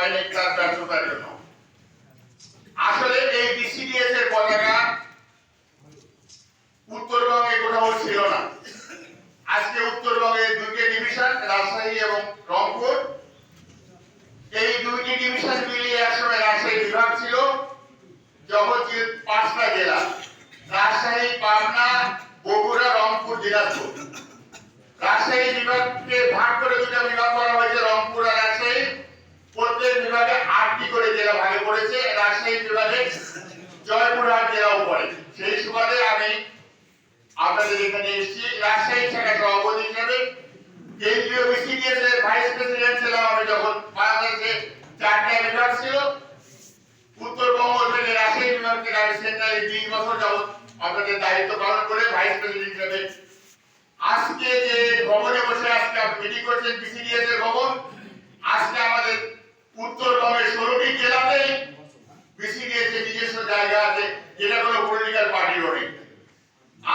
হয়নি তার ব্যর্থতার জন্য। আসলে এই বিসিডিএস এর পতাকা উত্তরবঙ্গে কোথাও ছিল না। আজকে উত্তরবঙ্গে দুইটি ডিভিশন, রাজশাহী এবং রংপুর, এই দুইটি ডিভিশন মিলিয়ে একসময় রাজশাহী বিভাগ ছিল। যখন 5টা জেলা, রাজশাহী, পাবনা, বগুড়া, রংপুর, দিনাজপুর। রাজশাহী বিভাগকে ভাগ করে দুটো বিভাগ করা হয়েছে, রংপুর আর রাজশাহী। প্রত্যেক বিভাগে 8টি করে জেলা ভাগে পড়েছে। রাজশাহী বিভাগে জয়পুরহাট জেলাও পড়ে। সেই সুবাদে আমি আপনাদের এখানে এসেছি রাজশাহী শাখা সভাপতি হিসেবে। কেন্দ্রীয় বিসিডিএস এর ভাইস প্রেসিডেন্ট ছিলাম আমি যখন বাংলাদেশে 4টা বিভাগ ছিল। উত্তরবঙ্গ থেকে রাজশাহী বিভাগ থেকে আমি সেন্ট্রালে 20 বছর যাবত আপনাদের দায়িত্ব পালন করে ভাইস প্রেসিডেন্ট হিসেবে। আজকে যে ভবনে বসে আজকে মিটিং করছেন বিসিডিএস এর ভবন, আজকে আমাদের উত্তরবঙ্গের 16টি জেলাতে বিসিডিএস এর নিজস্ব জায়গা আছে, যেটা কোনো পলিটিক্যাল পার্টিরও নেই।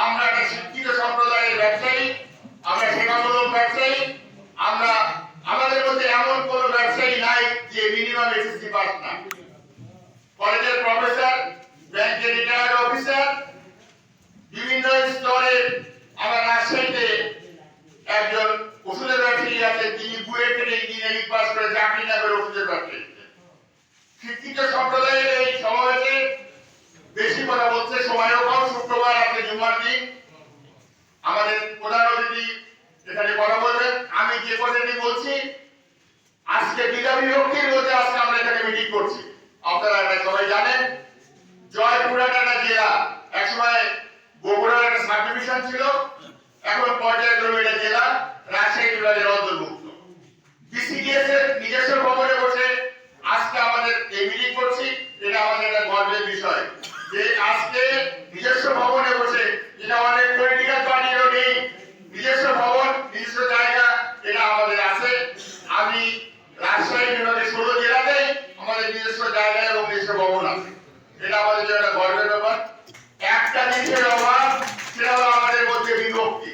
আমরা একটা শিক্ষিত সম্প্রদায়ের ব্যবসায়ী, আমরা সেবামূলক ব্যবসায়ী। আমরা আমাদের মধ্যে এমন কোন ব্যবসায়ী নাই যে মিনিমাম এসএসসি পাস না। কলেজের প্রফেসর, ব্যাংকের রিটায়ার্ড অফিসার, বিভিন্ন স্তরে। আমার রাজশাহীতে একজন ওষুধের ব্যবসায়ী আছে, তিনি বুয়েট থেকে ইঞ্জিনিয়ারিং পাস করে চাকরি না করে ওষুধের ব্যবসায়ী। শিক্ষিত সম্প্রদায়ের এই সমাবেশে বেশি কথা বলছে, সময়ও কম। শুক্রবার আছে, জুমার দিন। আমাদের প্রধান অতিথি এখানে কথা বলবেন। আমি যে কথাটি বলছি, আজকে বিভক্তির মধ্যে আজকে আমরা এখানে মিটিং করছি। আপনারা এটা সবাই জানেন, জয়পুরহাট একটা জেলা, একসময় বগুড়ার একটা সাব ডিভিশন ছিল, এখন পর্যায়ক্রমে এটা জেলা, রাজশাহী বিভাগের অন্তর্ভুক্ত। বিসিডিএস এর নিজস্ব ভবনে বসে আজকে আমাদের এই মিটিং করছি। এটা আমাদের একটা গর্বের বিষয় যে আজকে নিজস্ব ভবনে বসে, যেটা অনেক পলিটিক্যাল পার্টিরও নেই, নিজস্ব ভবন, নিজস্ব জায়গা, এটা আমাদের আছে। আমি রাজশাহী বিভাগের 16 জেলাতেই আমাদের নিজস্ব জায়গা এবং নিজস্ব ভবন আছে। এটা আমাদের জন্য একটা গর্বের ব্যাপার। একটা জিনিসের অভাব, সেটা হলো আমাদের মধ্যে বিভক্তি।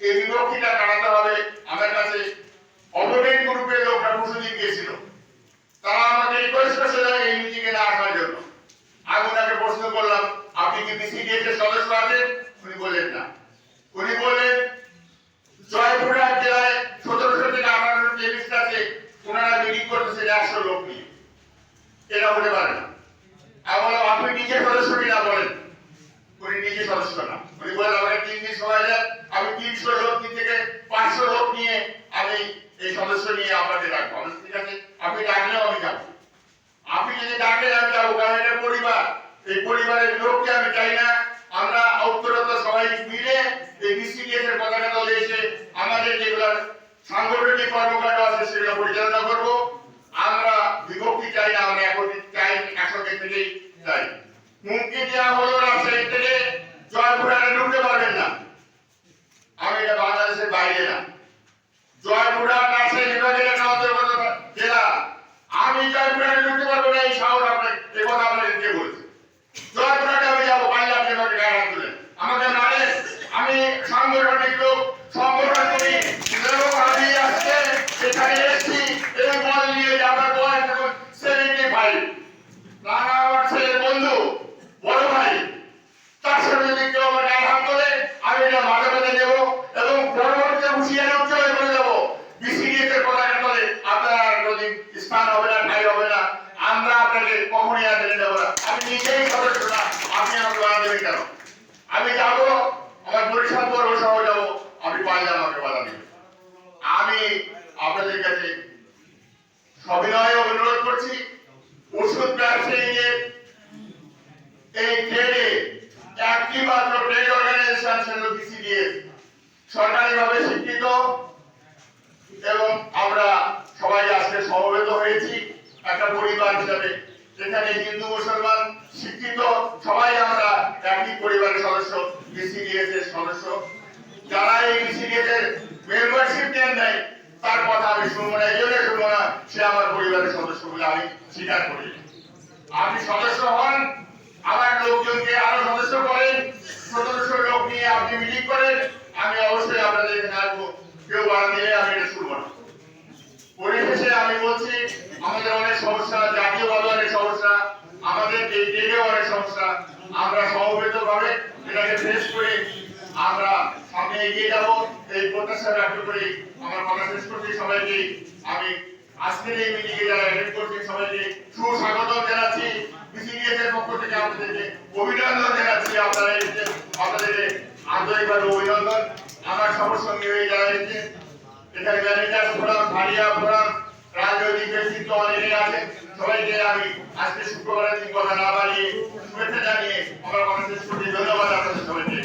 এই বিভক্তিটা কাটাতে হবে। আমার কাছে অপোনেন্ট গ্রুপের লোকরা প্রতিদিন গিয়েছিল, তারা আমাকে রিকোয়েস্ট করেছিল এই মিটিংয়ে না আসার জন্য। আমি ওনাকে প্রশ্ন করলাম, আপনি কি বিসিডিএস এর সদস্য আছেন? উনি বললেন না। উনি বললেন জয়পুরহাট জেলায় 1700 থেকে 1800 টেলিস্ট আছে, ওনারা মিটিং করতেছেন 100 লোক নিয়ে। এটা হতে পারে না। আমি বললাম, আপনি নিজে সদস্য কিনা বলেন। উনি নিজে সদস্য না। উনি বললেন, আমাকে 3 দিন সময় দেন, আমি 300 লোক থেকে 500 লোক নিয়ে আমি এই সদস্য নিয়ে আপনাকে ডাকবো। আমি ঠিক আছে, আপনি ডাকলেও আমি যাবো। আপনি যদি ডাকেন আমি যাবো, কারণ এটা পরিবার। এই পরিবারের বিভক্তি আমি চাই না। আমরা ঐক্যরত সবাই মিলে এই বিসিডিএস এর পতাকা তলে এসে আমাদের যেগুলো সাংগঠনিক কর্মকাণ্ড আছে সেগুলো পরিচালনা করব। আমরা বিভক্তি চাই না, আমরা চাই একসঙ্গে থেকেই চাই। হুমকি দেওয়া হলো রাজশাহী থেকে জয়পুরহাটে ঢুকতে পারবেন না। আমি এটা বাংলাদেশের বাইরে না, জয়পুরহাট রাজশাহী বিভাগের একটা অন্তর্গত জেলা। আমি জয়পুরহাটে ঢুকতে পারবো না, এই সাহস আপনার, এই কথা আপনাকে কে বলছে? জয়পুরহাটে আমি যাবো, পারলে আপনি আমাকে গায়ে হাত তুলেন, আমাকে মারেন। আমি সাংগঠনিক লোক, সংগঠন করি, আমি আজকে এখানে এসেছি এবং বল নিয়ে যাবার বয়স এখন 75। রানা আমার ছেলের বন্ধু, বড় ভাই, তার সাথে যদি কেউ আমার গায়ে হাত তোলে আমি এটা মাথা পেতে নেবো এবং পরবর্তীতে হুঁশিয়ারি উচ্চারণ করে দেবো, বিসিডিএস এর পতাকা তলে আপনার যদি স্থান হবে না, ঠাই হবে না, আমরা আপনাকে কখনই আর মেনে নেবো না। আমি নিজেই সদস্য না, আপনি আমাকে বাধা দেবেন কেন? আমি যাবো, আমার পরিশ্রম করবো, সহ যাবো, আমি পারলে আমাকে বাধা দেবেন। আমি আপনাদের কাছে সবিনয়ে অনুরোধ করছি, ওষুধ ব্যবসায়ীদের এই ট্রেডে একটি মাত্র ট্রেড অর্গানাইজেশন ছিল বিসিডিএস, সরকারিভাবে স্বীকৃত, এবং আমরা সবাই আজকে সমবেত হয়েছি একটা পরিবার হিসাবে। এখানে হিন্দু মুসলমান শিক্ষিত সবাই আমরা একই পরিবারের সদস্য, বিসিডিএস এর সদস্য। যারা এই বিসিডিএস এর মেম্বারশিপ নেন নাই তার কথা আমি শুনবো না, এই জন্য শুনবো না সে আমার পরিবারের সদস্য বলে আমি স্বীকার করি। আপনি সদস্য হন, আমার লোকজনকে আরো সদস্য করেন, 1700 লোক নিয়ে আপনি মিটিং করেন, আমি অবশ্যই আপনাদের এখানে আসবো। কেউ বাধা দিলে আমি এটা শুনবো না। পরিশেষে আমি বলছি, আমাদের অনেক সমস্যা, জাতীয়ভাবে অনেক সমস্যা, আমাদের এই দেশেও অনেক সমস্যা। আমরা সমবেতভাবে এটাকে ফেস করে আমরা সামনে এগিয়ে যাব, এই প্রত্যাশা ব্যক্ত করে আমার কথা শেষ করছি। সবাইকে আমি আজকের এই মিটিংয়ে যারা অ্যাটেন্ড করছেন সবাইকে সুস্বাগতম জানাচ্ছি। বিসিডিএস এর পক্ষ থেকে আপনাদেরকে অভিনন্দন জানাচ্ছি। আপনাদেরকে আন্তরিকভাবে অভিনন্দন। আমার সঙ্গে হয়ে যারা এসেছেন, এখানে ম্যানেজার ফোরাম, ফারিয়া ফোরাম, রাজনৈতিক ব্যক্তিত্ব অনেকে আছেন, সবাইকে আমি আজকে শুক্রবারের দিন কথা না বাড়িয়ে শুভেচ্ছা জানিয়ে আমার কথা শেষ করছি। ধন্যবাদ আপনাদের সবাইকে।